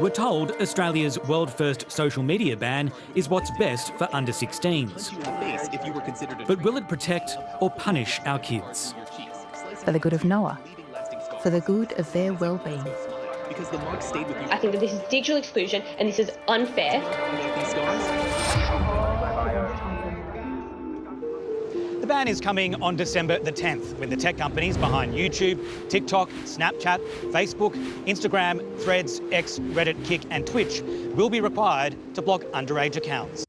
We're told Australia's world-first social media ban is what's best for under-16s. But will it protect or punish our kids? For the good of Noah, for the good of their well-being. I think that this is digital exclusion and this is unfair. The ban is coming on December the 10th, when the tech companies behind YouTube, TikTok, Snapchat, Facebook, Instagram, Threads, X, Reddit, Kick and Twitch will be required to block underage accounts.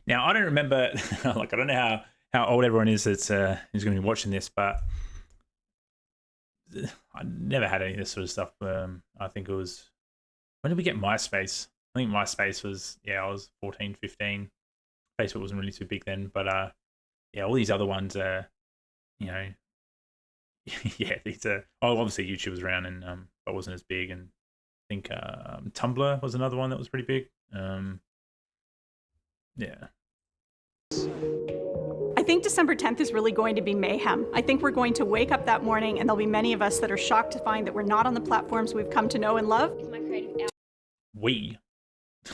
Now, I don't remember, I don't know how old everyone is that's who's going to be watching this, but I never had any of this sort of stuff. I think it was, when did we get MySpace? I think MySpace was, I was 14, 15. Facebook wasn't really too big then, but all these other ones, these are, obviously YouTube was around and but wasn't as big, and I think Tumblr was another one that was pretty big. I think December 10th is really going to be mayhem. I think we're going to wake up that morning and there'll be many of us that are shocked to find that we're not on the platforms we've come to know and love.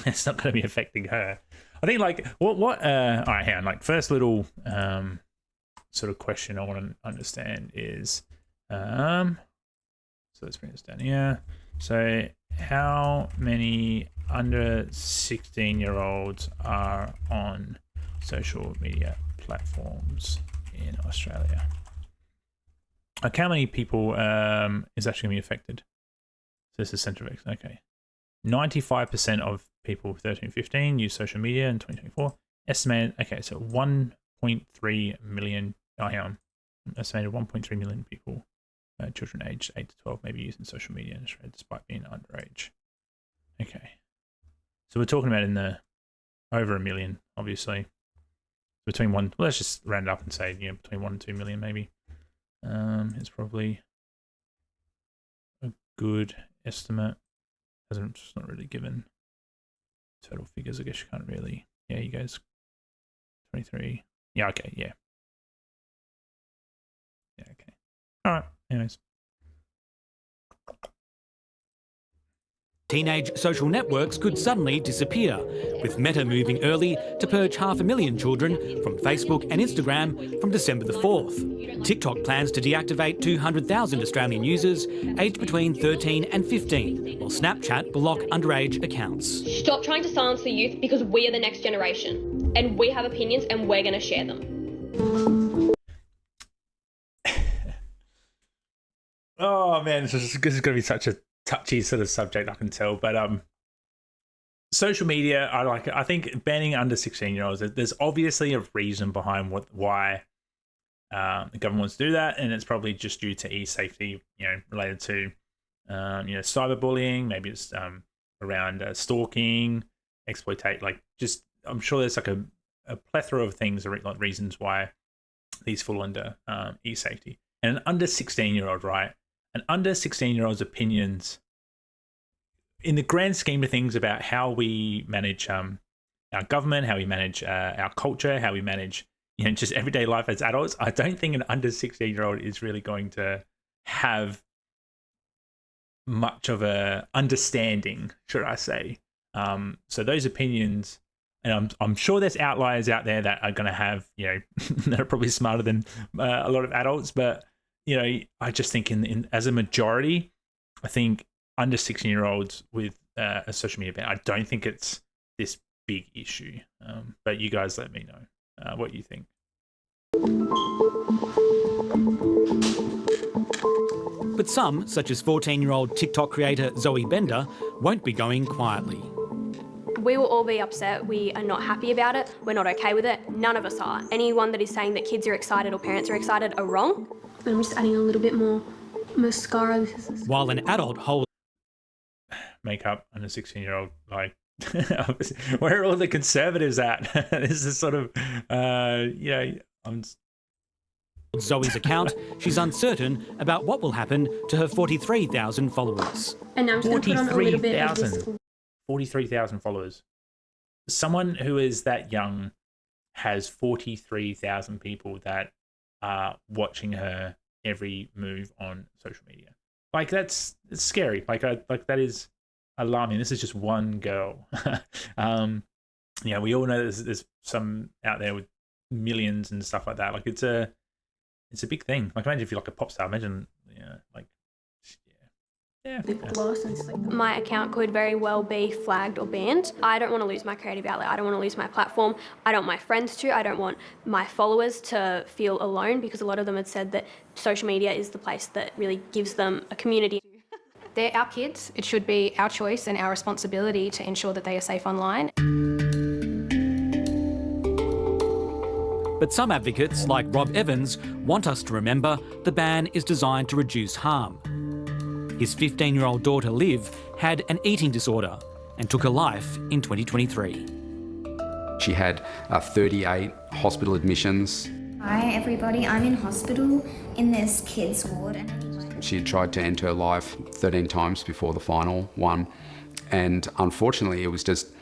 It's not going to be affecting her. I think all right, hang on, first little sort of question I want to understand is so let's bring this down here. So how many under 16-year-olds are on social media platforms in Australia? Like, how many people is actually going to be affected? So this is central. Okay. 95% of people 13 15 use social media in 2024. Estimated, okay, so 1.3 million, estimated 1.3 million people, children aged 8 to 12, maybe using social media in Australia despite being underage. Okay. So we're talking about in the over a million, obviously. Let's just round it up and say, between 1 and 2 million maybe. It's probably a good estimate. It's not really given total figures. I guess you can't really. Yeah, you guys. 23. Yeah. Okay. Yeah. Yeah. Okay. All right. Anyways. Teenage social networks could suddenly disappear, with Meta moving early to purge 500,000 children from Facebook and Instagram from December the 4th. TikTok plans to deactivate 200,000 Australian users aged between 13 and 15, while Snapchat block underage accounts. Stop trying to silence the youth, because we are the next generation and we have opinions and we're going to share them. Oh man, this is going to be such a touchy sort of subject, I can tell, but social media, I think banning under 16-year-olds, there's obviously a reason behind why the government wants to do that, and it's probably just due to e-safety, related to cyberbullying. Maybe it's around stalking, exploitate, I'm sure there's a plethora of things, reasons why these fall under e-safety. And an under 16-year-old, right? An under 16-year-old's opinions, in the grand scheme of things about how we manage our government, how we manage our culture, how we manage just everyday life as adults, I don't think an under 16-year-old is really going to have much of a understanding, should I say. So those opinions, and I'm sure there's outliers out there that are going to have, that are probably smarter than a lot of adults, but I just think in as a majority, I think under 16-year-olds with a social media ban, I don't think it's this big issue. But you guys let me know what you think. But some, such as 14-year-old TikTok creator Zoe Bender, won't be going quietly. We will all be upset. We are not happy about it. We're not okay with it. None of us are. Anyone that is saying that kids are excited or parents are excited are wrong. I'm just adding a little bit more mascara. While an adult holds makeup and a 16-year-old, where are all the conservatives at? This is sort of, I'm Zoe's account, she's uncertain about what will happen to her 43,000 followers. And now I'm just going to put on a little bit of this. 43,000 followers. Someone who is that young has 43,000 people that are watching her every move on social media. It's scary. That is, alarming. This is just one girl. We all know there's some out there with millions and stuff like that. Like it's a big thing. Like imagine if you're like a pop star. Imagine, My account could very well be flagged or banned. I don't want to lose my creative outlet. I don't want to lose my platform. I don't want my friends to. I don't want my followers to feel alone, because a lot of them had said that social media is the place that really gives them a community. They're our kids. It should be our choice and our responsibility to ensure that they are safe online. But some advocates, like Rob Evans, want us to remember the ban is designed to reduce harm. His 15-year-old daughter, Liv, had an eating disorder and took her life in 2023. She had 38 hospital admissions. Hi everybody, I'm in hospital in this kids ward. And she had tried to end her life 13 times before the final one. And unfortunately, it was just,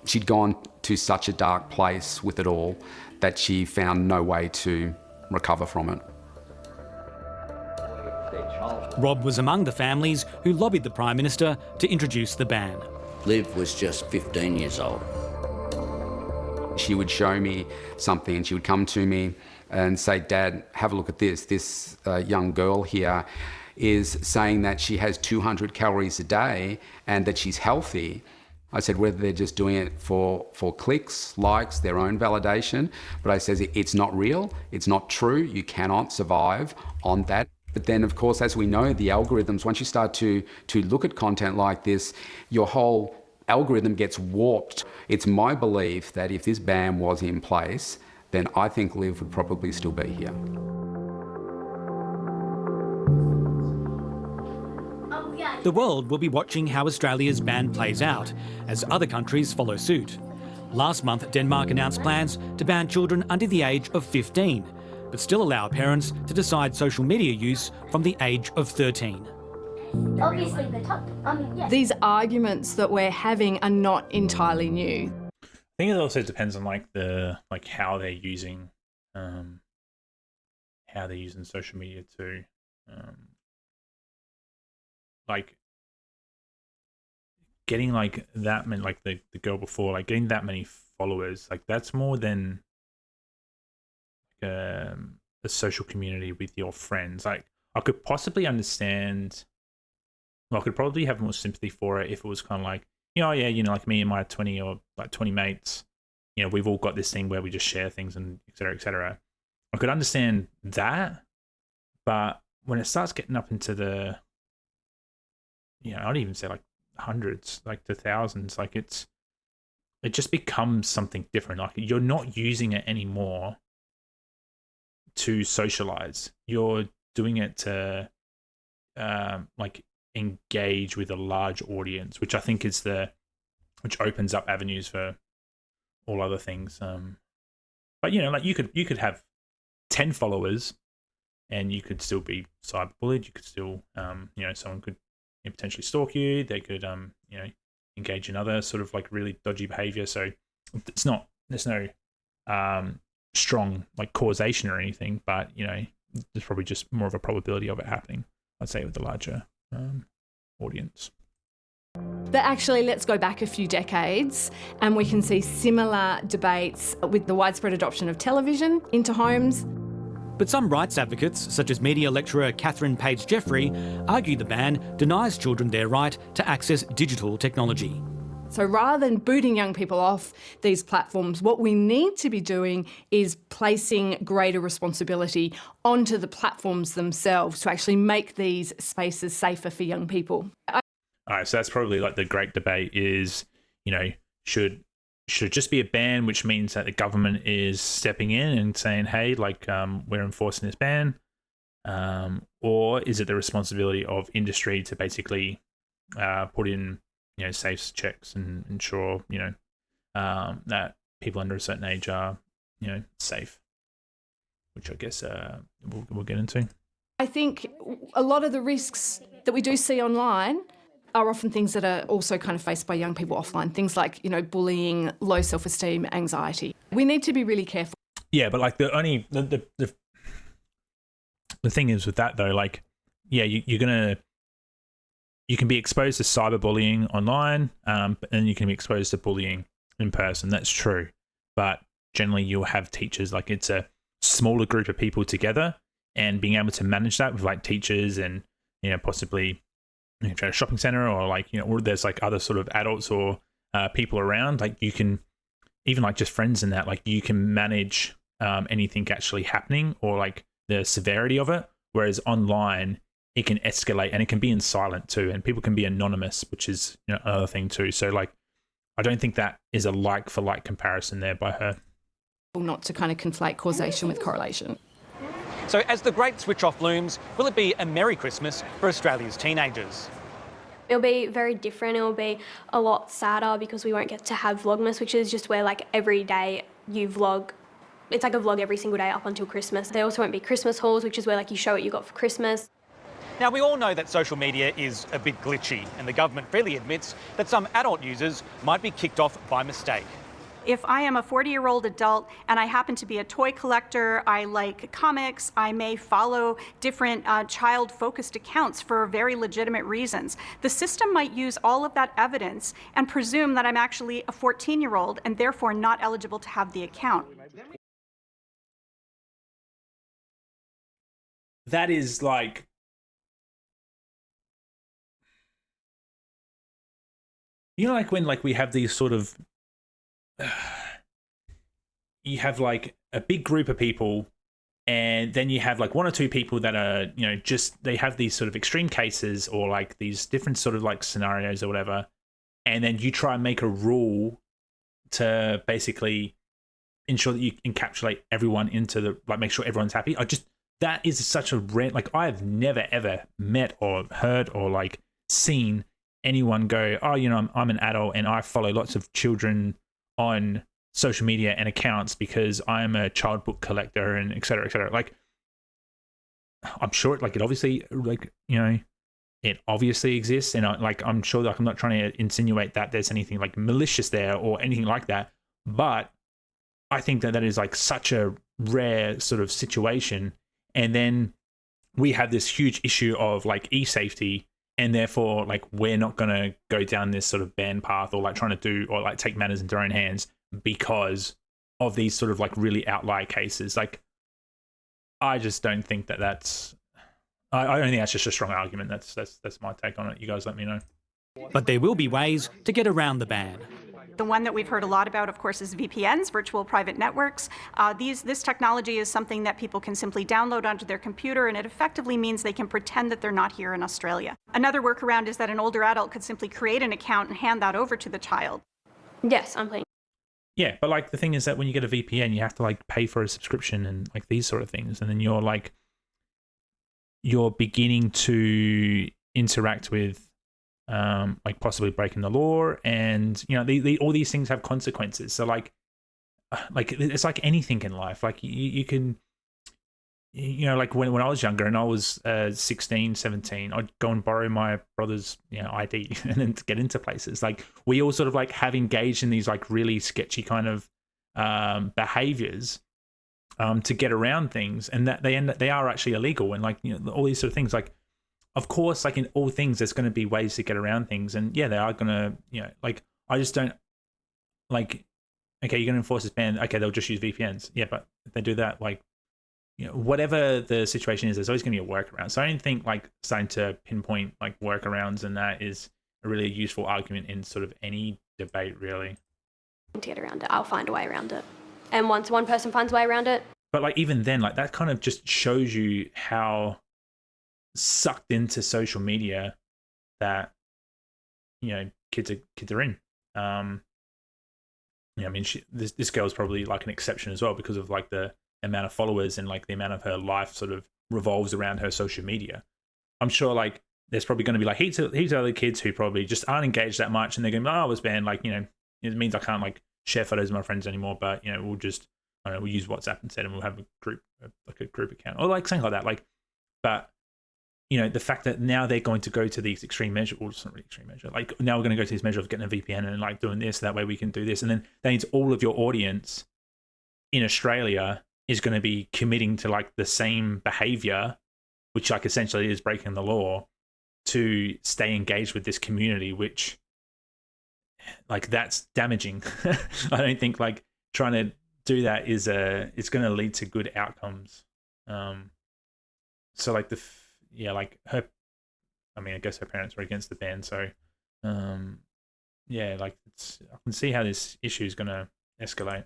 she'd gone to such a dark place with it all that she found no way to recover from it. Rob was among the families who lobbied the Prime Minister to introduce the ban. Liv was just 15 years old. She would show me something and she would come to me and say, "Dad, have a look at this. This young girl here is saying that she has 200 calories a day and that she's healthy." I said, whether they're just doing it for clicks, likes, their own validation. But I says, it's not real, it's not true, you cannot survive on that. But then, of course, as we know, the algorithms, once you start to look at content like this, your whole algorithm gets warped. It's my belief that if this ban was in place, then I think Liv would probably still be here. The world will be watching how Australia's ban plays out as other countries follow suit. Last month, Denmark announced plans to ban children under the age of 15, but still allow parents to decide social media use from the age of 13. Obviously, the top. These arguments that we're having are not entirely new. I think it also depends on how they're using social media too. Getting that many, the girl before, getting that many followers, that's more than a social community with your friends. I could possibly understand. Well, I could probably have more sympathy for it if it was kind of like me and my 20 or 20 mates, we've all got this thing where we just share things and et cetera, et cetera. I could understand that, but when it starts getting up into the, I'd even say hundreds, to thousands, it just becomes something different. You're not using it anymore to socialize. You're doing it to engage with a large audience, which I think is which opens up avenues for all other things. But you could have 10 followers and you could still be cyberbullied. You could still someone could potentially stalk you. They could engage in other sort of really dodgy behavior. So there's no strong causation or anything, but there's probably just more of a probability of it happening, I'd say, with the larger audience. But actually, let's go back a few decades and we can see similar debates with the widespread adoption of television into homes. But some rights advocates, such as media lecturer Catherine Page-Jeffrey, argue the ban denies children their right to access digital technology. So rather than booting young people off these platforms, what we need to be doing is placing greater responsibility onto the platforms themselves to actually make these spaces safer for young people. All right, so that's probably the great debate is, should it just be a ban, which means that the government is stepping in and saying, hey, we're enforcing this ban, or is it the responsibility of industry to basically put in safe checks and ensure that people under a certain age are safe, which I guess we'll get into. I think a lot of the risks that we do see online are often things that are also kind of faced by young people offline. Things like bullying, low self-esteem, anxiety. We need to be really careful. Yeah, but the thing is with that though, you're you can be exposed to cyberbullying online, and you can be exposed to bullying in person. That's true. But generally you'll have teachers, like it's a smaller group of people together, and being able to manage that with like teachers and, possibly at a shopping center or like, or there's like other sort of adults or people around, like you can, even like just friends in that, like you can manage anything actually happening or like the severity of it. Whereas online, it can escalate and it can be in silent too. And people can be anonymous, which is another thing too. So like, I don't think that is a like for like comparison there by her. Not to kind of conflate causation with correlation. So as the great switch off looms, will it be a Merry Christmas for Australia's teenagers? It'll be very different. It'll be a lot sadder because we won't get to have Vlogmas, which is just where like every day you vlog. It's like a vlog every single day up until Christmas. There also won't be Christmas hauls, which is where like you show what you got for Christmas. Now, we all know that social media is a bit glitchy, and the government freely admits that some adult users might be kicked off by mistake. If I am a 40-year-old adult and I happen to be a toy collector, I like comics, I may follow different child-focused accounts for very legitimate reasons. The system might use all of that evidence and presume that I'm actually a 14-year-old and therefore not eligible to have the account. That is like... like when like we have these sort of... you have like a big group of people, and then you have like one or two people that are, just they have these sort of extreme cases or like these different sort of like scenarios or whatever, and then you try and make a rule to basically ensure that you encapsulate everyone into the, like, make sure everyone's happy. That is such a rare, like, I've never ever met or heard or like seen anyone go, oh, I'm an adult and I follow lots of children on social media and accounts because I'm a child book collector and et cetera, et cetera. Like, I'm sure like it obviously, like, it obviously exists, and I'm sure that I'm not trying to insinuate that there's anything like malicious there or anything like that, but I think that is like such a rare sort of situation. And then we have this huge issue of like e-safety, and therefore like we're not going to go down this sort of ban path or like trying to do or like take matters into our own hands because of these sort of like really outlier cases. Like, I just don't think that that's... I don't think that's just a strong argument. That's my take on it. You guys let me know. But there will be ways to get around the ban. The one that we've heard a lot about, of course, is VPNs, virtual private networks. This technology is something that people can simply download onto their computer, and it effectively means they can pretend that they're not here in Australia. Another workaround is that an older adult could simply create an account and hand that over to the child. Yes, I'm playing. Yeah, but like the thing is that when you get a VPN, you have to like pay for a subscription and like these sort of things, and then you're beginning to interact with like possibly breaking the law, and all these things have consequences. So like it's like anything in life. Like you can, like when I was younger and I was 16, 17, I'd go and borrow my brother's ID and then to get into places. Like we all sort of like have engaged in these like really sketchy kind of behaviors to get around things, and that they are actually illegal, and like all these sort of things. Like, of course, like in all things, there's going to be ways to get around things, and yeah, they are going to like, I just don't like. Okay, you're going to enforce this ban. Okay, they'll just use VPNs. Yeah, but if they do that, like, whatever the situation is, there's always going to be a workaround. So I don't think like starting to pinpoint like workarounds and that is a really useful argument in sort of any debate, really. To get around it, I'll find a way around it. And once one person finds a way around it. But like even then, like that kind of just shows you how sucked into social media that kids are in. I mean, this girl's probably like an exception as well because of like the amount of followers and like the amount of her life sort of revolves around her social media. I'm sure like there's probably going to be like heaps of other kids who probably just aren't engaged that much, and they're going, oh, I was banned. Like, it means I can't like share photos of my friends anymore, but we'll just, I don't know, we'll use WhatsApp instead, and we'll have a group account or like something like that. Like, but the fact that now they're going to go to these extreme measures, or it's not really extreme measure, like now we're going to go to this measure of getting a VPN and like doing this, that way we can do this, and then that means all of your audience in Australia is going to be committing to like the same behavior, which like essentially is breaking the law, to stay engaged with this community, which like that's damaging. I don't think like trying to do that is it's going to lead to good outcomes. So like like her, I mean, I guess her parents were against the ban, so yeah, like I can see how this issue is going to escalate.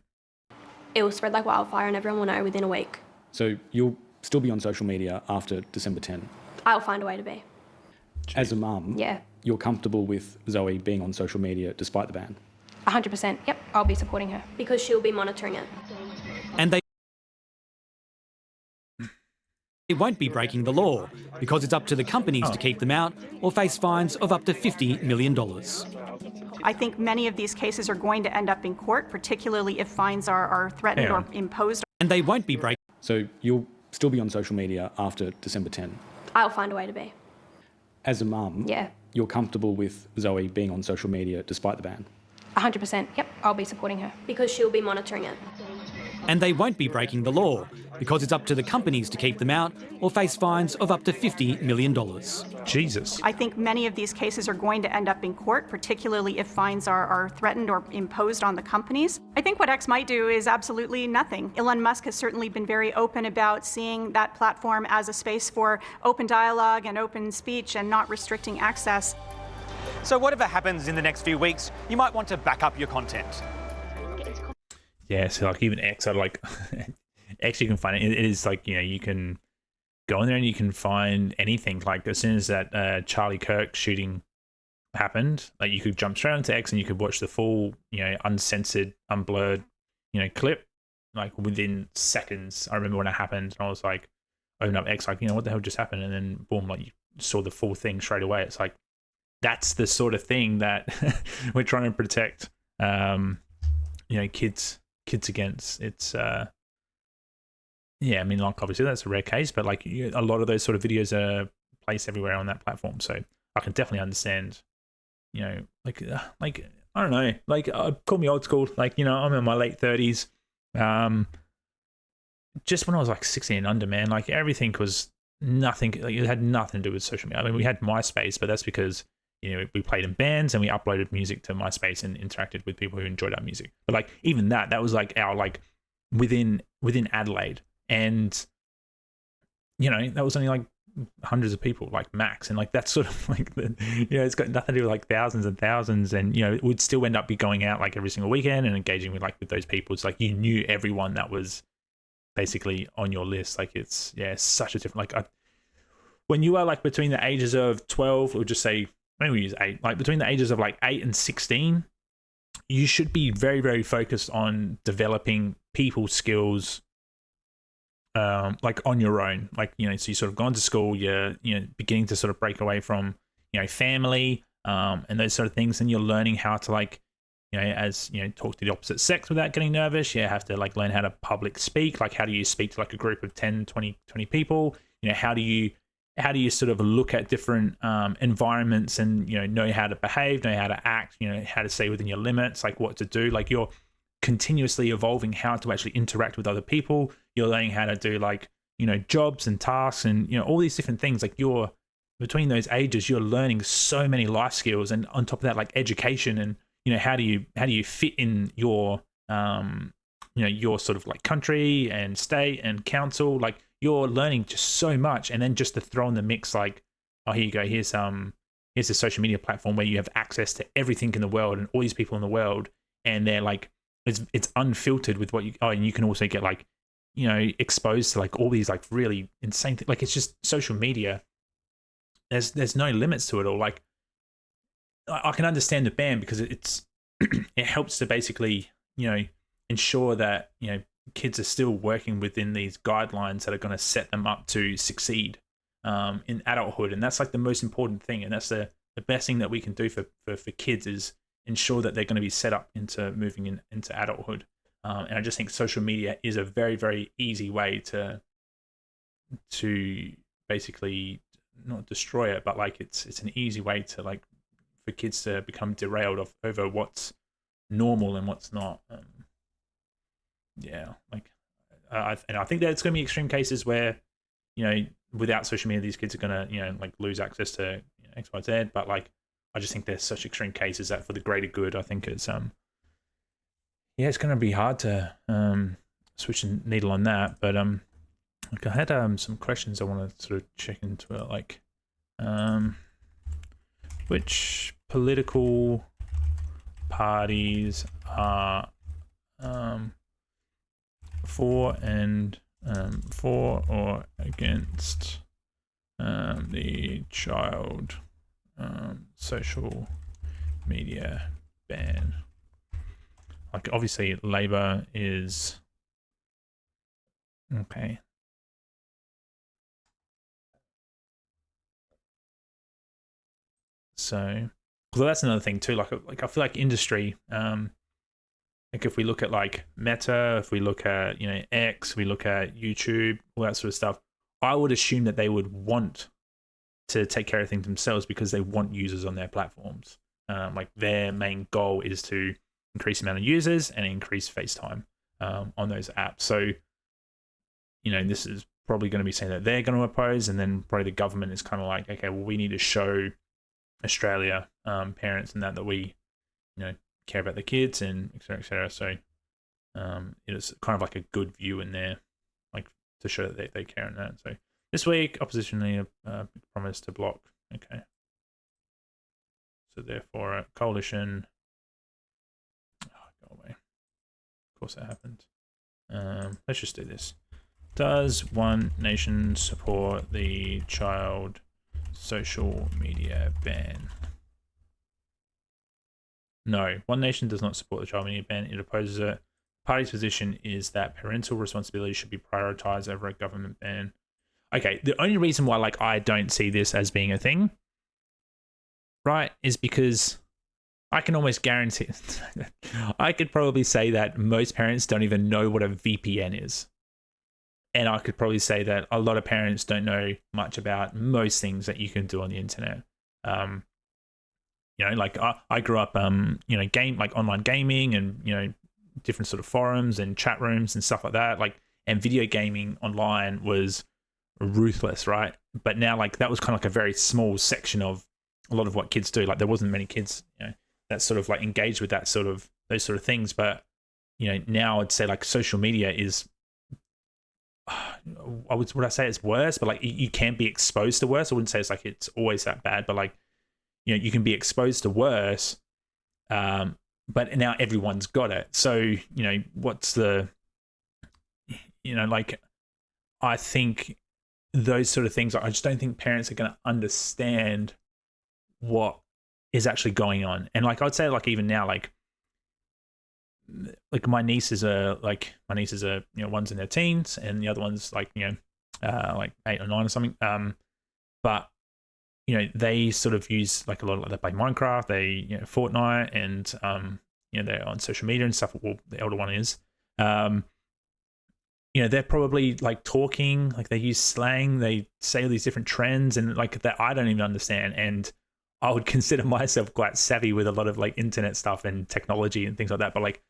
It will spread like wildfire and everyone will know within a week. So you'll still be on social media after December 10? I'll find a way to be. As a mum, Yeah. you're comfortable with Zoe being on social media despite the ban? 100%. Yep, I'll be supporting her. Because she'll be monitoring it. And they won't be breaking the law because it's up to the companies to keep them out or face fines of up to $50 million. I think many of these cases are going to end up in court, particularly if fines are threatened or imposed. And they won't be breaking. So you'll still be on social media after December 10? I'll find a way to be. As a mum, Yeah. you're comfortable with Zoe being on social media despite the ban? 100%. Yep, I'll be supporting her. Because she'll be monitoring it. And they won't be breaking the law because it's up to the companies to keep them out or face fines of up to $50 million. Jesus. I think many of these cases are going to end up in court, particularly if fines are threatened or imposed on the companies. I think what X might do is absolutely nothing. Elon Musk has certainly been very open about seeing that platform as a space for open dialogue and open speech and not restricting access. So whatever happens in the next few weeks, you might want to back up your content. Yeah, so like even X, I like X, you can find it. It is like, you know, you can go in there and you can find anything. Like as soon as that Charlie Kirk shooting happened, like you could jump straight onto X and you could watch the full, you know, uncensored, unblurred, you know, clip like within seconds. I remember when it happened, and I was like, open up X, like, you know, what the hell just happened? And then boom, like you saw the full thing straight away. It's like that's the sort of thing that we're trying to protect, you know, kids against. It's yeah, I mean, like obviously that's a rare case, but like a lot of those sort of videos are placed everywhere on that platform, so I can definitely understand, you know, like I don't know, like call me old school, like, you know, I'm in my late 30s. Just when I was like 16 and under, man, like everything was nothing, like it had nothing to do with social media. I mean, we had MySpace, but that's because, you know, we played in bands and we uploaded music to MySpace and interacted with people who enjoyed our music. But like even that was like our like within Adelaide, and you know that was only like hundreds of people, like max, and like that's sort of like the, you know, it's got nothing to do with like thousands and thousands, and you know it would still end up be going out like every single weekend and engaging with like with those people. It's like you knew everyone that was basically on your list. Like it's such a different when you are like between the ages of 12, or just say maybe we use 8, like between the ages of like 8 and 16, you should be very, very focused on developing people skills, like on your own. Like, you know, so you sort of gone to school, you're, you know, beginning to sort of break away from, you know, family, and those sort of things. And you're learning how to like, you know, as, you know, talk to the opposite sex without getting nervous. You have to like learn how to public speak. Like, how do you speak to like a group of 10, 20 people? You know, how do you sort of look at different environments and, you know how to behave, know how to act, you know, how to stay within your limits, like what to do. Like you're continuously evolving how to actually interact with other people. You're learning how to do like, you know, jobs and tasks and, you know, all these different things. Like you're between those ages, you're learning so many life skills, and on top of that, like education and, you know, how do you fit in your, you know, your sort of like country and state and council. Like you're learning just so much, and then just to throw in the mix, like, oh, here you go, here's a social media platform where you have access to everything in the world and all these people in the world, and they're like, it's unfiltered with what you, oh, and you can also get like, you know, exposed to like all these like really insane things. Like it's just social media. There's no limits to it all. Like I can understand the ban because it's it helps to basically, you know, ensure that, you know, kids are still working within these guidelines that are going to set them up to succeed in adulthood. And that's like the most important thing. And that's the best thing that we can do for kids, is ensure that they're going to be set up into moving into adulthood. And I just think social media is a very, very easy way to basically not destroy it, but like it's an easy way to like for kids to become derailed over what's normal and what's not. Yeah, like and I think that it's going to be extreme cases where, you know, without social media, these kids are going to, you know, like lose access to, you know, X, Y, Z. But like, I just think there's such extreme cases that for the greater good, I think it's it's going to be hard to switch the needle on that. But like I had some questions I want to sort of check into it, like which political parties are for or against the child social media ban. Like, obviously Labour is okay. So, well, that's another thing too. Like I feel like industry, like if we look at like Meta, if we look at, you know, X, we look at YouTube, all that sort of stuff, I would assume that they would want to take care of things themselves because they want users on their platforms. Like their main goal is to increase the amount of users and increase FaceTime on those apps. So, you know, this is probably going to be something that they're going to oppose, and then probably the government is kind of like, okay, well, we need to show Australia parents and that we, you know, care about the kids and et cetera, et cetera. So it is kind of like a good view in there, like to show that they care in that. So this week, opposition leader promised to block. Okay. So therefore, a coalition. Oh, go away. Of course that happened. Let's just do this. Does One Nation support the child social media ban? No, One Nation does not support the child media ban. It opposes it. The party's position is that parental responsibility should be prioritized over a government ban. Okay, the only reason why like I don't see this as being a thing, right, is because I can almost guarantee I could probably say that most parents don't even know what a VPN is. And I could probably say that a lot of parents don't know much about most things that you can do on the internet. You know, like I grew up, you know, online gaming and, you know, different sort of forums and chat rooms and stuff like that. Like, and video gaming online was ruthless, right? But now, like, that was kind of like a very small section of a lot of what kids do. Like, there wasn't many kids, you know, that sort of like engaged with that sort of those sort of things. But, you know, now I'd say like social media is, would I say it's worse? But like you can be exposed to worse. I wouldn't say it's like it's always that bad, but like, you know, you can be exposed to worse. But now everyone's got it. So, you know, what's the, you know, like, I think those sort of things, I just don't think parents are going to understand what is actually going on. And like, I'd say like even now, like my nieces are, you know, one's in their teens and the other one's like, you know, like 8 or 9 or something. But, you know, they sort of use like a lot of, they play Minecraft, they, you know, Fortnite, and, you know, they're on social media and stuff. Well, the elder one is, you know, they're probably like talking, like they use slang, they say all these different trends and like that I don't even understand. And I would consider myself quite savvy with a lot of like internet stuff and technology and things like that. But like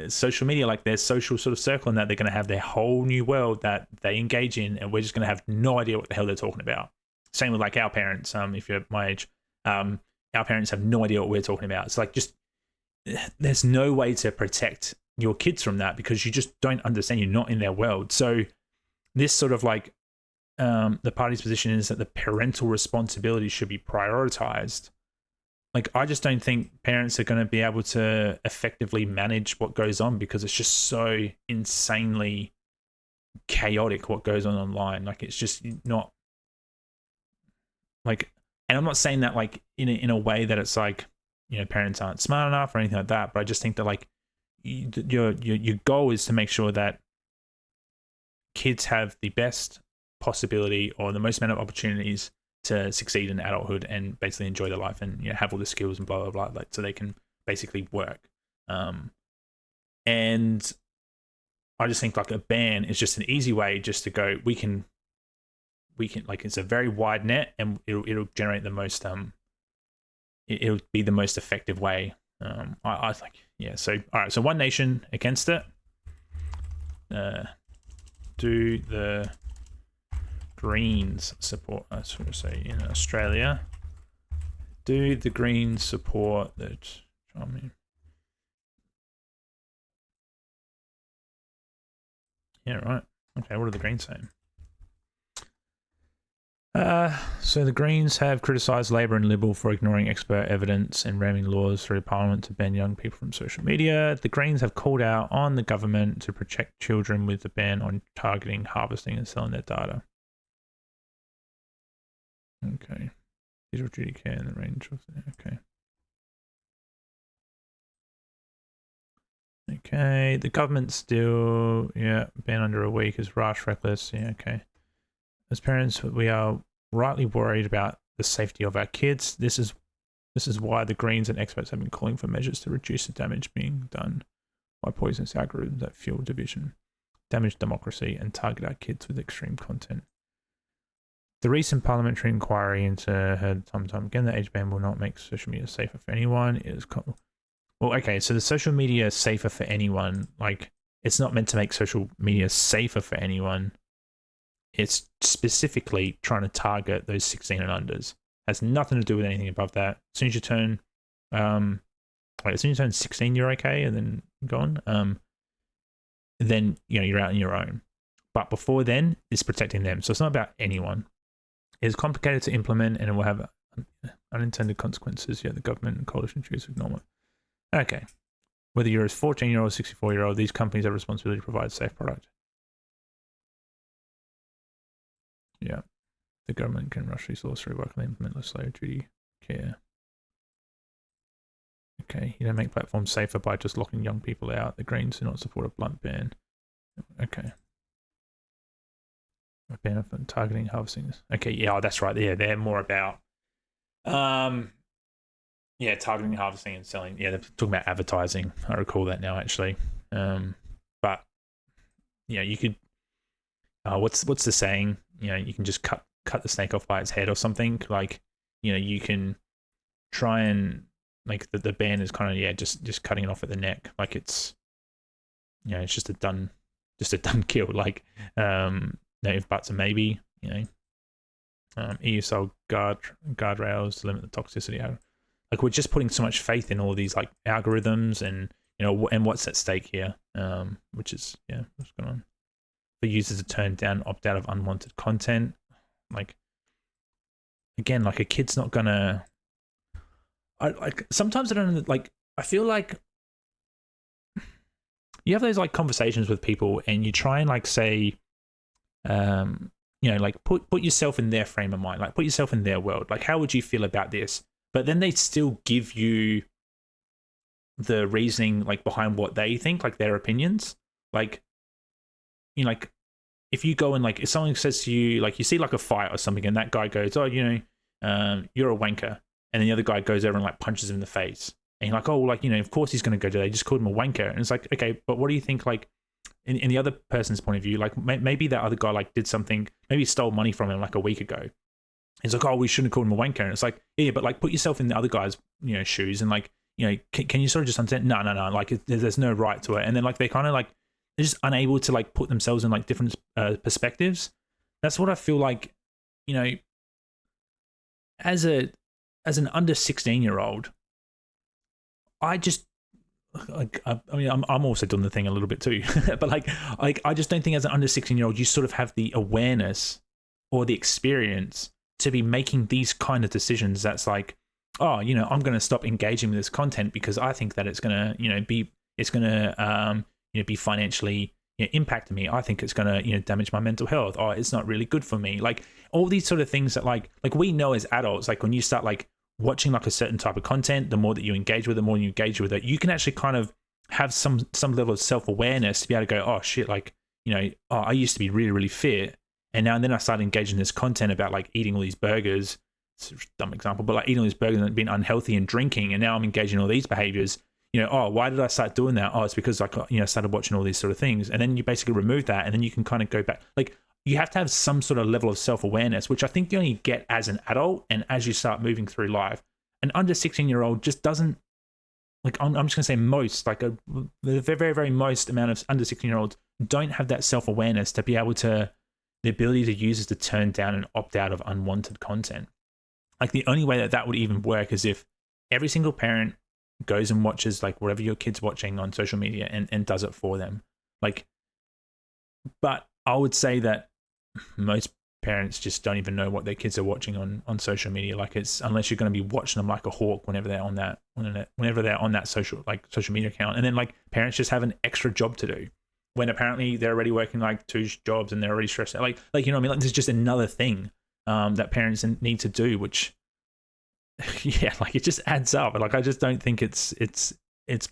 social media, like their social sort of circle, and that they're going to have their whole new world that they engage in, and we're just going to have no idea what the hell they're talking about. Same with like our parents. If you're my age, our parents have no idea what we're talking about. It's like, just, there's no way to protect your kids from that because you just don't understand. You're not in their world. So this sort of like, the party's position is that the parental responsibility should be prioritized. Like, I just don't think parents are going to be able to effectively manage what goes on because it's just so insanely chaotic what goes on online. Like, it's just not like, and I'm not saying that like in a way that it's like, you know, parents aren't smart enough or anything like that, but I just think that like your goal is to make sure that kids have the best possibility or the most amount of opportunities to succeed in adulthood and basically enjoy their life and, you know, have all the skills and blah blah blah, like, so they can basically work. And I just think like a ban is just an easy way just to go, we can like, it's a very wide net and it'll generate the most it'll be the most effective way. I think, yeah. So all right, so One Nation against it. Do the Greens support us? Say in Australia, Do the Greens support the... Yeah, right. Okay, what are the Greens saying? So the Greens have criticised Labor and Liberal for ignoring expert evidence and ramming laws through Parliament to ban young people from social media. The Greens have called out on the government to protect children with the ban on targeting, harvesting and selling their data. Okay. Digital duty care in the range of... Okay. Okay, the government still, ban under a week is rash, reckless. Yeah, okay. As parents, we are rightly worried about the safety of our kids. This is why the Greens and experts have been calling for measures to reduce the damage being done by poisonous algorithms that fuel division, damage democracy, and target our kids with extreme content. The recent parliamentary inquiry into heard time and time again that age ban will not make social media safer for anyone. Well, okay, so the social media safer for anyone, like, it's not meant to make social media safer for anyone. It's specifically trying to target those 16 and unders. Has nothing to do with anything above that. As soon as you turn, as soon as you turn 16, you're okay, and then gone. Then you're out on your own. But before then, it's protecting them. So it's not about anyone. It's complicated to implement, and it will have unintended consequences. Yeah, the government and coalition choose to ignore it. Okay. Whether you're a 14-year-old or 64-year-old, these companies have a responsibility to provide a safe product. Yeah. The government can rush these laws through work and implement legislative duty care. Okay. You don't make platforms safer by just locking young people out. The Greens do not support a blunt ban. Okay. A ban of targeting, harvesting. Okay. Yeah, that's right. Yeah, they're more about targeting, harvesting, and selling. Yeah, they're talking about advertising. I recall that now, actually. But you could. What's the saying? You can just cut the snake off by its head or something. Like, you can try and like the ban is kind of just cutting it off at the neck. Like it's it's just a done kill. Like no ifs, buts, and maybe. EU style guardrails to limit the toxicity. Like we're just putting so much faith in all these like algorithms and and what's at stake here, which is what's going on. For users to turn down, opt out of unwanted content. Like again, like a kid's not gonna. Sometimes I don't like. I feel like you have those like conversations with people, and you try and like say, like put yourself in their frame of mind, like put yourself in their world. Like, how would you feel about this? But then they still give you the reasoning like behind what they think, like their opinions. Like, like if you go and like if someone says to you, like you see like a fight or something, and that guy goes, "Oh, you're a wanker," and then the other guy goes over and like punches him in the face, and you're like, "Oh, like of course he's going to go do that. They just called him a wanker," and it's like, okay, but what do you think? Like in the other person's point of view, like maybe that other guy like did something, maybe he stole money from him like a week ago. It's like, oh, we shouldn't have called him a wanker. And it's like, yeah, but like put yourself in the other guy's, shoes and like, can you sort of just understand? No, like there's no right to it. And then like they kind of like they're just unable to like put themselves in like different perspectives. That's what I feel like, as an under 16-year-old, I just like I'm also doing the thing a little bit too, but like I just don't think as an under 16-year-old you sort of have the awareness or the experience to be making these kind of decisions. That's like, oh, I'm going to stop engaging with this content because I think that it's going to, be financially impacting me. I think it's going to, damage my mental health. Oh, it's not really good for me. Like all these sort of things that like we know as adults, like when you start like watching like a certain type of content, the more that you engage with it, the more you engage with it, you can actually kind of have some level of self-awareness to be able to go, oh shit, like, I used to be really, really fit. And then I started engaging in this content about like eating all these burgers. It's a dumb example, but like eating all these burgers and being unhealthy and drinking. And now I'm engaging in all these behaviors. Oh, why did I start doing that? Oh, it's because I started watching all these sort of things. And then you basically remove that, and then you can kind of go back. Like you have to have some sort of level of self-awareness, which I think you only get as an adult and as you start moving through life. An under 16-year-old just doesn't, like I'm just going to say most, like the very, very most amount of under 16-year-olds don't have that self-awareness to be able to, the ability to use is to turn down and opt out of unwanted content. like the only way that that would even work is if every single parent goes and watches like whatever your kid's watching on social media and does it for them. Like, but I would say that most parents just don't even know what their kids are watching on social media. Like, it's unless you're going to be watching them like a hawk whenever they're on that social media account. And then like parents just have an extra job to do when apparently they're already working like 2 jobs and they're already stressed out. Like you know what I mean? Like, there's just another thing that parents need to do, which yeah, like it just adds up. Like, I just don't think it's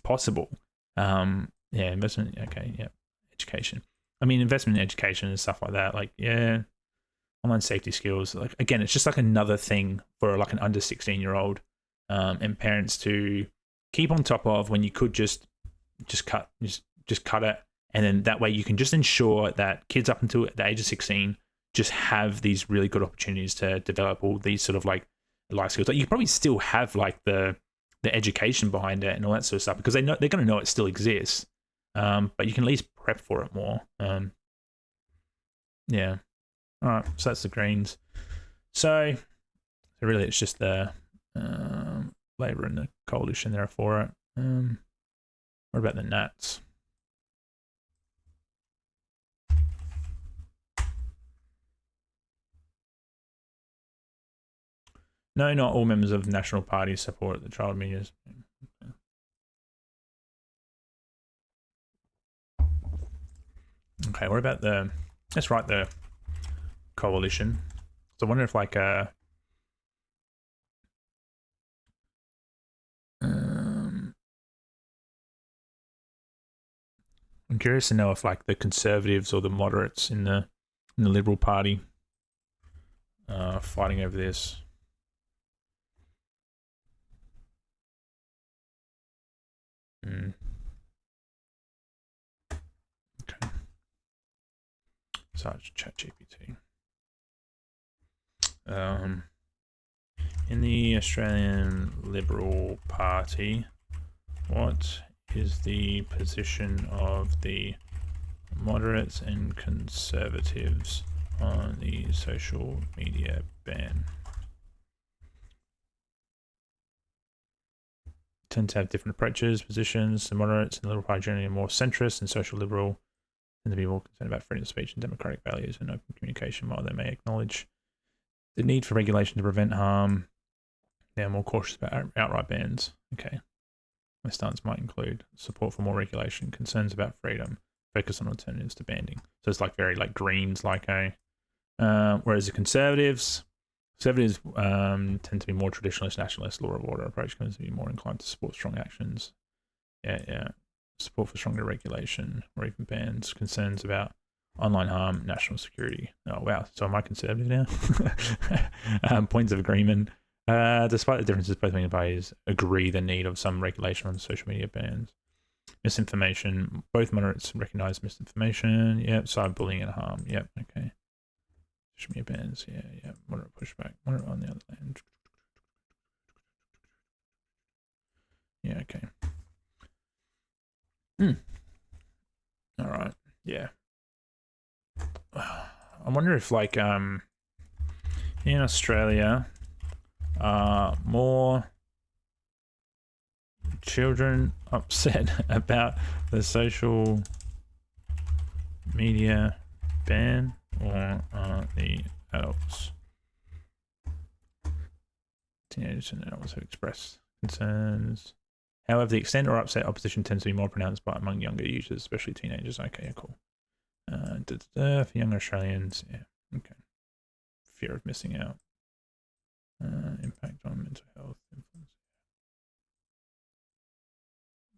possible. Yeah, investment. Okay, yeah, education. I mean, investment in education and stuff like that. Like, yeah, online safety skills. Like, again, it's just like another thing for like an under 16-year-old and parents to keep on top of when you could just cut it, and then that way you can just ensure that kids up until the age of 16 just have these really good opportunities to develop all these sort of like life skills. Like, you probably still have like the education behind it and all that sort of stuff because they're going to know it still exists. But you can at least prep for it more. Yeah. All right. So that's the Greens. So really, it's just the Labor and the Coalition there for it. What about the Nats? No, not all members of the National Party support the child medias. Okay, what about let's write the Coalition. So I wonder if like I'm curious to know if like the Conservatives or the moderates in the Liberal Party are fighting over this. Okay. So it's ChatGPT. In the Australian Liberal Party, what is the position of the moderates and Conservatives on the social media ban? Tend to have different approaches, positions. The moderates and the Liberal Party generally are more centrist, and social liberal tend to be more concerned about freedom of speech and democratic values and open communication, while they may acknowledge the need for regulation to prevent harm. They are more cautious about outright bans. Okay. My stance might include support for more regulation, concerns about freedom, focus on alternatives to banding. So it's like very like Greens, like whereas the Conservatives tend to be more traditionalist, nationalist, law of order approach, tends to be more inclined to support strong actions. Yeah. Support for stronger regulation or even bans, concerns about online harm, national security. Oh, wow. So am I conservative now? Points of agreement. Despite the differences, both main parties agree the need of some regulation on social media bans. Misinformation. Both moderates recognise misinformation. Yep. Cyberbullying and harm. Yep. Okay. Social media bans. Yeah. Moderate pushback. Moderate on the other hand. Yeah. Okay. All right. Yeah. I wonder if like in Australia more children upset about the social media ban or the adults, teenagers and adults who express concerns. However, the extent or upset opposition tends to be more pronounced by among younger users, especially teenagers. Okay, yeah, cool. For younger Australians, yeah, okay. Fear of missing out. Impact on mental health.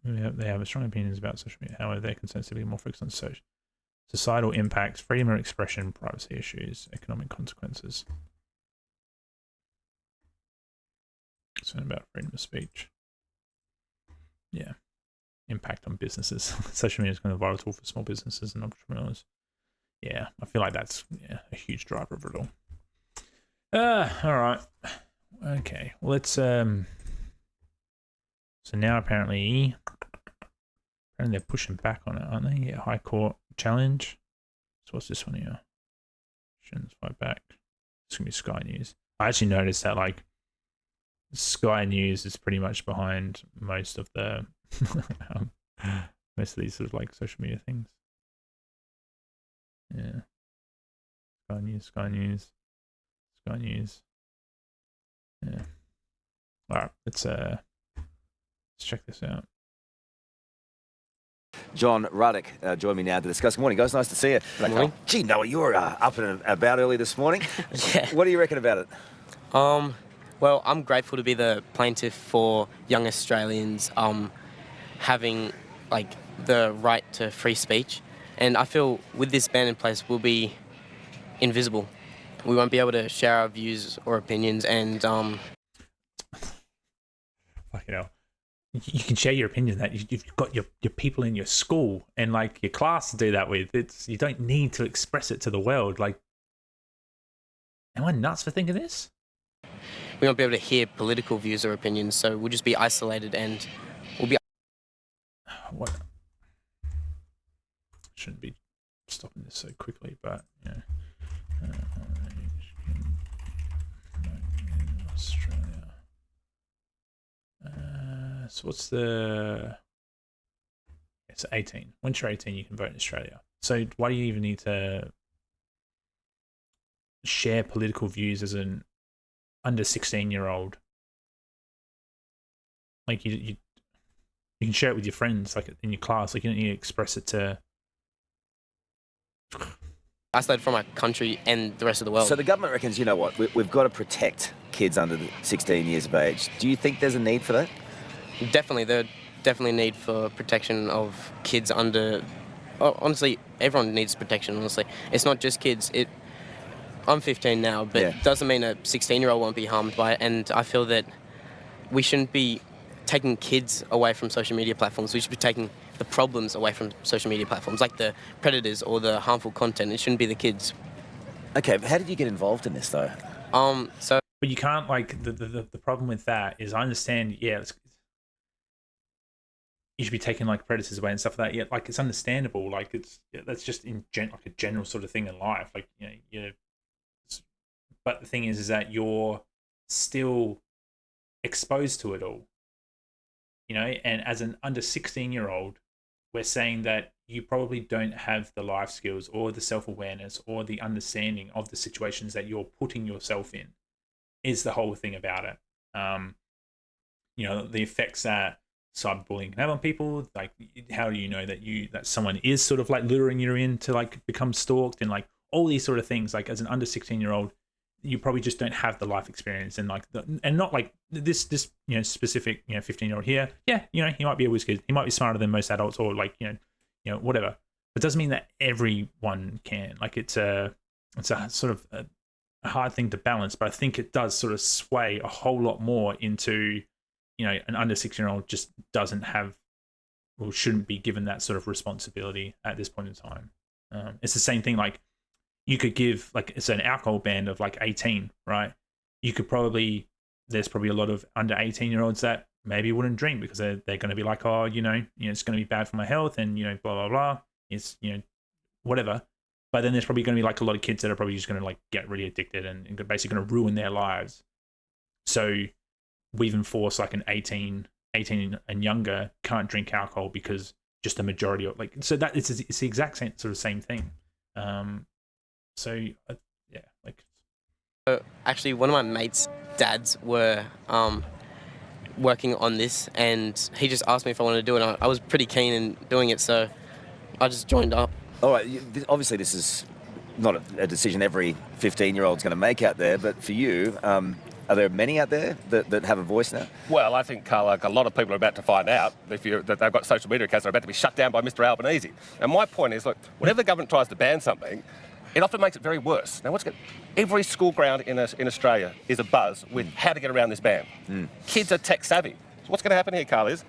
Influence. They have strong opinions about social media. However, their concerns typically more focused on societal impacts, freedom of expression, privacy issues, economic consequences. Concern about freedom of speech. Yeah. Impact on businesses. Social media is kind of a vital tool for small businesses and entrepreneurs. Yeah, I feel like that's a huge driver of it all. All right. Okay. Well, let's so now apparently they're pushing back on it, aren't they? Yeah, High Court challenge. So what's this one here? Shouldn't fight back. It's gonna be Sky News. I actually noticed that like Sky News is pretty much behind most of the most of these sort of like social media things. Yeah. Sky News. Yeah. All right, let's check this out. John Ruddock joined me now to discuss. Good morning, guys. Nice to see you. Good morning. Gee, Noah, you were up and about early this morning. Yeah. What do you reckon about it? Well, I'm grateful to be the plaintiff for young Australians having like the right to free speech, and I feel with this ban in place we'll be invisible. We won't be able to share our views or opinions, and you know, you can share your opinion that you've got your people in your school and like your class to do that with. You don't need to express it to the world. Like, am I nuts for thinking this? we won't be able to hear political views or opinions, so we'll just be isolated and we'll be... What? Shouldn't be stopping this so quickly, but yeah. In Australia. So what's the... It's 18. Once you're 18, you can vote in Australia. So why do you even need to share political views as an under 16-year-old? Like you can share it with your friends, like in your class. Like you don't need to express it to... isolated from our country and the rest of the world. So the government reckons, you know what, we've got to protect kids under 16 years of age. Do you think there's a need for that? Definitely. There's definitely a need for protection of kids under... Oh, honestly, everyone needs protection, honestly. It's not just kids. I'm 15 now, but it doesn't mean a 16-year-old won't be harmed by it. And I feel that we shouldn't be taking kids away from social media platforms. We should be taking the problems away from social media platforms, like the predators or the harmful content. It shouldn't be the kids. Okay, but how did you get involved in this, though? But you can't, like, the problem with that is, I understand, yeah, you should be taking, like, predators away and stuff like that. Yeah, like, it's understandable. Like, that's just like a general sort of thing in life. Like, you know, but the thing is that you're still exposed to it all. You know, and as an under 16-year-old, we're saying that you probably don't have the life skills or the self-awareness or the understanding of the situations that you're putting yourself in, is the whole thing about it. You know, the effects that cyberbullying can have on people. Like, how do you know that someone is sort of like luring you in to like become stalked, and like all these sort of things. Like, as an under 16-year-old, you probably just don't have the life experience, and like and not like this you know, specific, you know, 15-year-old here. Yeah, you know, he might be a whiz kid. He might be smarter than most adults, or like, you know, whatever. It doesn't mean that everyone can. Like, it's a sort of a hard thing to balance, but I think it does sort of sway a whole lot more into, you know, an under 16-year-old just doesn't have, or shouldn't be given that sort of responsibility at this point in time. It's the same thing. Like, you could give, like, it's an alcohol ban of like 18, right? You could probably, there's probably a lot of under 18-year-olds that maybe wouldn't drink because they're going to be like, oh, you know, it's going to be bad for my health, and, you know, blah, blah, blah. It's, you know, whatever. But then there's probably going to be like a lot of kids that are probably just going to like get really addicted and basically going to ruin their lives. So we've enforced like an 18 and younger can't drink alcohol because just the majority of, like, so that it's the exact same sort of same thing. So yeah, like. Actually, one of my mates' dads were working on this, and he just asked me if I wanted to do it. I was pretty keen in doing it, so I just joined up. All right, obviously this is not a decision every 15-year-old's going to make out there, but for you, are there many out there that have a voice now? Well, I think like a lot of people are about to find out that they've got social media accounts that are about to be shut down by Mr. Albanese. And my point is, look, whenever the government tries to ban something, it often makes it very worse. Now, every school ground in Australia is abuzz with how to get around this ban. Kids are tech savvy. So what's going to happen here, Carl, is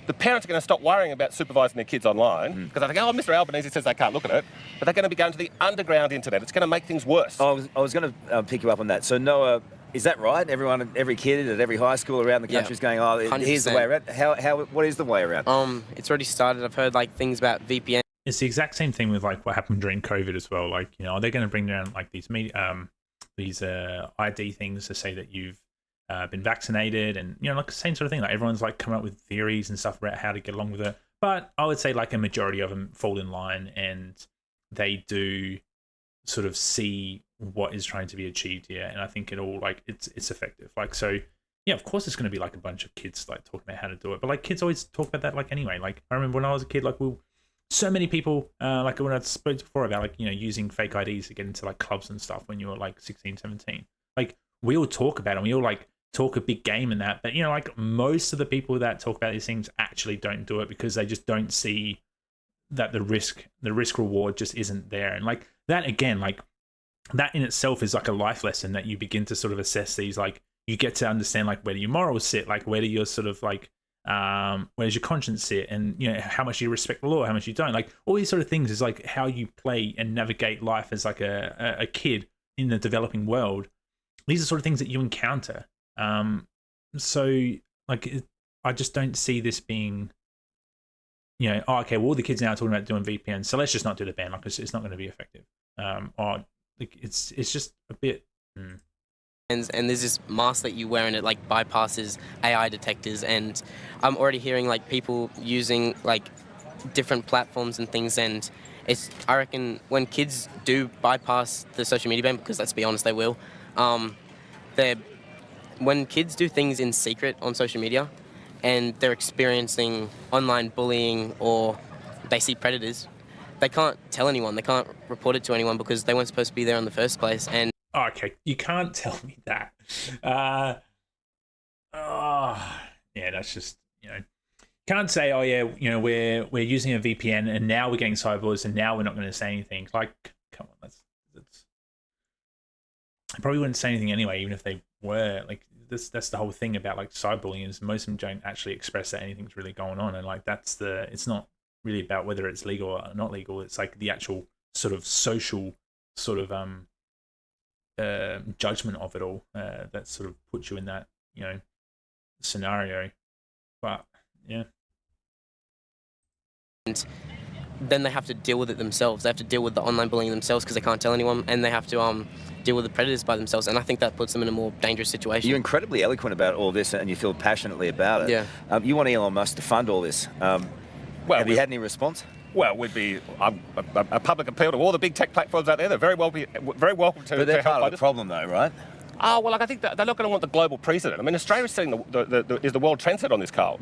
the parents are going to stop worrying about supervising their kids online because they think, oh, Mr. Albanese says they can't look at it, but they're going to be going to the underground internet. It's going to make things worse. I was going to pick you up on that. So, Noah, is that right? Every kid at every high school around the country is going, oh, 100%. Here's the way around. What is the way around? It's already started. I've heard like things about VPN. It's the exact same thing with like what happened during COVID as well. Like, you know, they're going to bring down like these ID things to say that you've been vaccinated, and like the same sort of thing. Like everyone's like come up with theories and stuff about how to get along with it. But I would say like a majority of them fall in line, and they do sort of see what is trying to be achieved here. And I think it all like it's effective. Like so, yeah, of course it's going to be like a bunch of kids like talking about how to do it. But like kids always talk about that like anyway. Like I remember when I was a kid, like so many people like when I spoke before about like using fake IDs to get into like clubs and stuff when you were like 16, 17. Like we all talk about it, and we all like talk a big game in that, but like most of the people that talk about these things actually don't do it because they just don't see that the risk reward just isn't there. And like that again, like that in itself is like a life lesson that you begin to sort of assess these, like you get to understand like where do your morals sit, like where do your sort of like where does your conscience sit, and how much you respect the law, how much you don't, like all these sort of things is like how you play and navigate life as like a kid in the developing world. These are sort of things that you encounter. So like I just don't see this being okay, well all the kids now are talking about doing VPN, so let's just not do the ban, like it's not going to be effective. Or like it's just a bit And there's this mask that you wear and it like bypasses AI detectors, and I'm already hearing like people using like different platforms and things, and I reckon when kids do bypass the social media ban, because let's be honest they will, when kids do things in secret on social media and they're experiencing online bullying or they see predators, they can't tell anyone, they can't report it to anyone because they weren't supposed to be there in the first place. And okay, you can't tell me that. Yeah, that's just can't say we're using a VPN and now we're getting cyberbullies and now we're not going to say anything. Like, come on, that's I probably wouldn't say anything anyway, even if they were. Like that's the whole thing about like cyberbullying is most of them don't actually express that anything's really going on, and like it's not really about whether it's legal or not legal. It's like the actual sort of social sort of judgment of it all that sort of puts you in that scenario. But yeah, and then they have to deal with it themselves. They have to deal with the online bullying themselves because they can't tell anyone, and they have to deal with the predators by themselves. And I think that puts them in a more dangerous situation. You're incredibly eloquent about all this, and you feel passionately about it. Yeah. You want Elon Musk to fund all this. Have you had any response? Well, we'd be a public appeal to all the big tech platforms out there. They're very welcome to. But they're part of the problem, though, right? Oh, well, like, I think they're not going to want the global precedent. I mean, Australia's setting is the world trendsetter on this, Carl.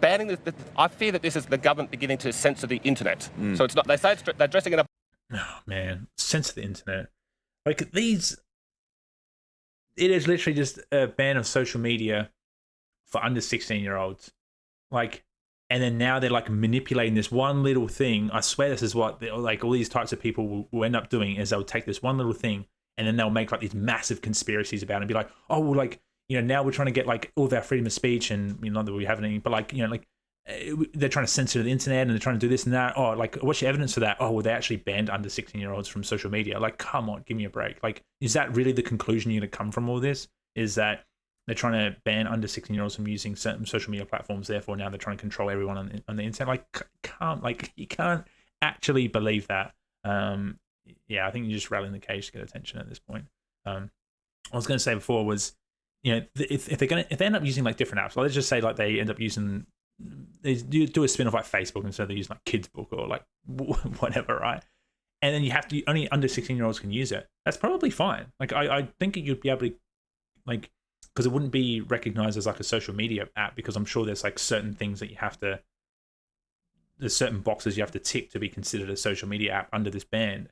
Banning I fear that this is the government beginning to censor the internet. So it's not. They say they're dressing it up. Oh man, censor the internet. Like these, it is literally just a ban of social media for under 16-year-olds. Like, and then now they're like manipulating this one little thing. I swear this is what like all these types of people will end up doing is they'll take this one little thing and then they'll make like these massive conspiracies about it and be like, oh, well, like, now we're trying to get like all of our freedom of speech, and not that we haven't any, but like, like they're trying to censor the internet and they're trying to do this and that. Oh, like, what's your evidence for that? Oh, well, they actually banned under 16-year-olds from social media. Like, come on, give me a break. Like, is that really the conclusion you're going to come from all this? Is that they're trying to ban under 16-year-olds from using certain social media platforms, therefore now they're trying to control everyone on the internet? Like, you can't actually believe that. Yeah, I think you're just rattling the cage to get attention at this point. I was going to say before was, if they end up using like different apps, let's just say like they end up using, they do a spin off like Facebook instead they use like Kids Book or like whatever, right? And then you have to only under 16-year-olds can use it. That's probably fine. Like I think you'd be able to, like, because it wouldn't be recognized as like a social media app, because I'm sure there's like certain things that there's certain boxes you have to tick to be considered a social media app under this ban.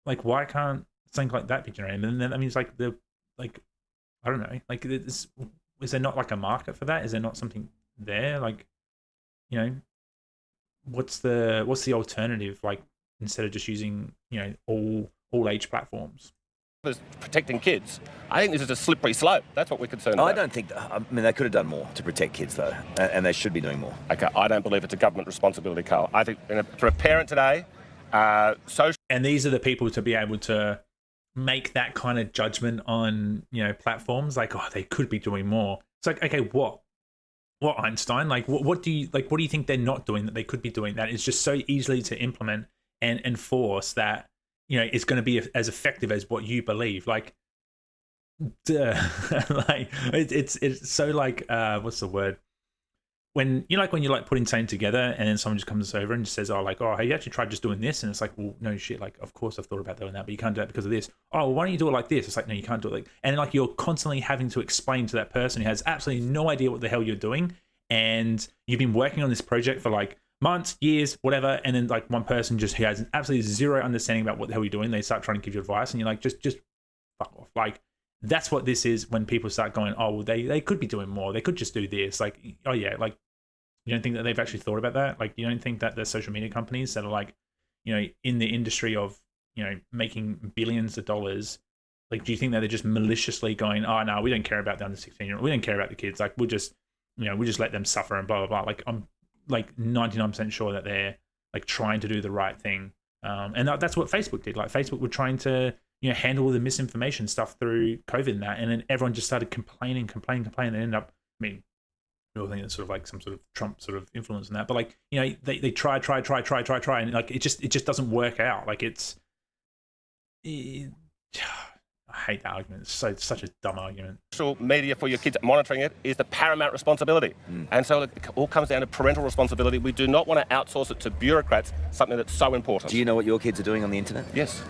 Like, why can't something like that be generated? And then that means like I don't know, like is there not like a market for that? Is there not something there? Like, what's the alternative? Like, instead of just using all age platforms. Protecting kids, I think this is a slippery slope. That's what we're concerned about. I don't think. I mean, they could have done more to protect kids, though, and they should be doing more. Okay, I don't believe it's a government responsibility, Carl. I think for a parent today, and these are the people to be able to make that kind of judgment on platforms. Like, oh, they could be doing more. It's like, okay, what Einstein? Like, what do you think they're not doing that they could be doing that is just so easily to implement and enforce that? It's going to be as effective as what you believe. Like, like it's so like what's the word? When you putting something together and then someone just comes over and just says, oh, hey, you actually tried just doing this, and it's like, well, no shit, like of course I've thought about doing that, but you can't do that because of this. Oh, well, why don't you do it like this? It's like, no, you can't do it like, and like you're constantly having to explain to that person who has absolutely no idea what the hell you're doing, and you've been working on this project for like months, years, whatever, and then like one person just who has absolutely zero understanding about what the hell you're doing, they start trying to give you advice, and you're like, just fuck off. Like that's what this is when people start going, oh, well, they could be doing more, they could just do this. Like, oh yeah, like. You don't think that they've actually thought about that? Like, you don't think that the social media companies that are like, in the industry of, making billions of dollars, like, do you think that they're just maliciously going, oh, no, we don't care about the under 16-year-old, we don't care about the kids, like, we'll just let them suffer and blah, blah, blah. Like, I'm like 99% sure that they're like trying to do the right thing. And that's what Facebook did. Like, Facebook were trying to, handle the misinformation stuff through COVID and that. And then everyone just started complaining and ended up, I think it's sort of like some sort of Trump sort of influence in that, but like they try, and like it just doesn't work out. Like I hate that argument. It's such a dumb argument. Social media for your kids, monitoring it is the paramount responsibility, and so it all comes down to parental responsibility. We do not want to outsource it to bureaucrats. Something that's so important. Do you know what your kids are doing on the internet? Yes.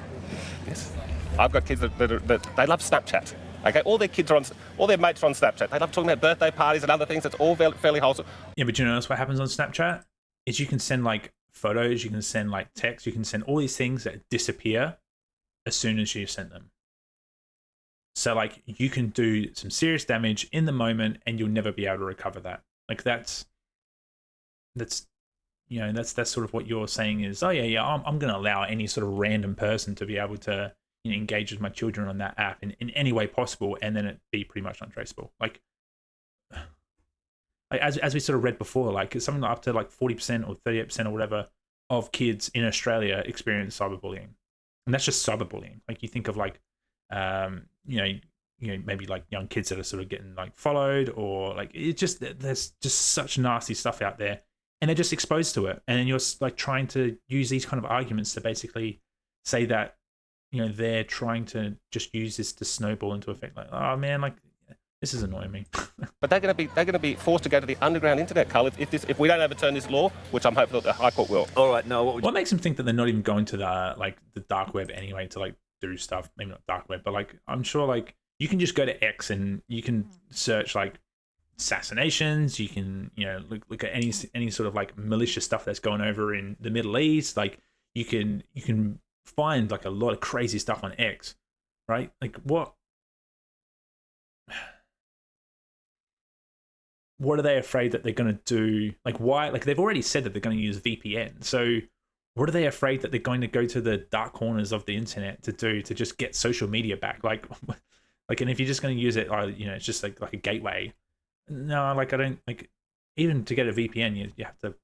I've got kids that they love Snapchat. Okay, all their mates are on Snapchat. They love talking about birthday parties and other things. It's all fairly wholesome. Yeah, but you notice what happens on Snapchat is you can send like photos, you can send like text, you can send all these things that disappear as soon as you send them. So like you can do some serious damage in the moment, and you'll never be able to recover that. Like that's sort of what you're saying is, oh yeah, I'm going to allow any sort of random person to be able to engage with my children on that app in any way possible, and then it be pretty much untraceable. Like as we sort of read before, like it's something up to like 40% or 38% or whatever of kids in Australia experience cyberbullying, and that's just cyberbullying. Like you think of like maybe like young kids that are sort of getting like followed, or like there's just such nasty stuff out there, and they're just exposed to it, and then you're like trying to use these kind of arguments to basically say that they're trying to just use this to snowball into effect. Like, oh man, like this is annoying me. But they're going to be forced to go to the underground internet, Carl. If we don't overturn this law, which I'm hopeful that the High Court will. All right, no. What makes them think that they're not even going to the dark web anyway to like do stuff? Maybe not dark web, but like I'm sure like you can just go to X and you can search like assassinations. You can look at any sort of like malicious stuff that's going over in the Middle East. Like you can find like a lot of crazy stuff on X, right? Like what are they afraid that they're going to do? Like why? Like they've already said that they're going to use VPN. So what are they afraid that they're going to go to the dark corners of the internet to do to just get social media back? Like, and if you're just going to use it, it's just like a gateway. No, like I don't like even to get a VPN, you have to.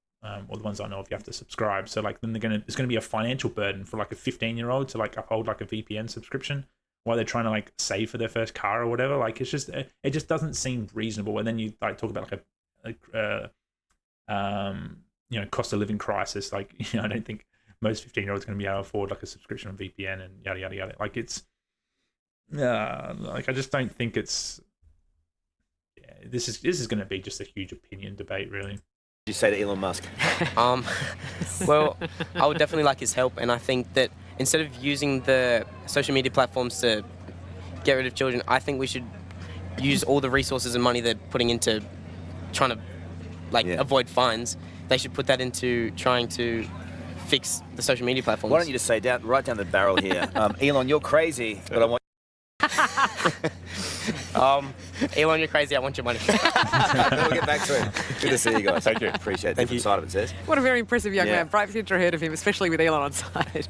Or the ones I know of, you have to subscribe. So like then it's gonna be a financial burden for like a 15-year-old to like uphold like a VPN subscription while they're trying to like save for their first car or whatever. Like it just doesn't seem reasonable. And then you like talk about like a cost of living crisis. Like I don't think most 15-year-olds are gonna be able to afford like a subscription on VPN and yada yada yada. Like it's like I just don't think it's. Yeah, this is gonna be just a huge opinion debate, really. You say to Elon Musk? Well, I would definitely like his help, and I think that instead of using the social media platforms to get rid of children, I think we should use all the resources and money they're putting into trying to avoid fines. They should put that into trying to fix the social media platforms. Why don't you just say right down the barrel here, Elon, you're crazy, but I want. Elon, you're crazy. I want your money. We'll get back to it. Good to see you guys. Thank you. Appreciate it. Different side of it, says. What a very impressive young man. Bright future ahead of him, especially with Elon on side.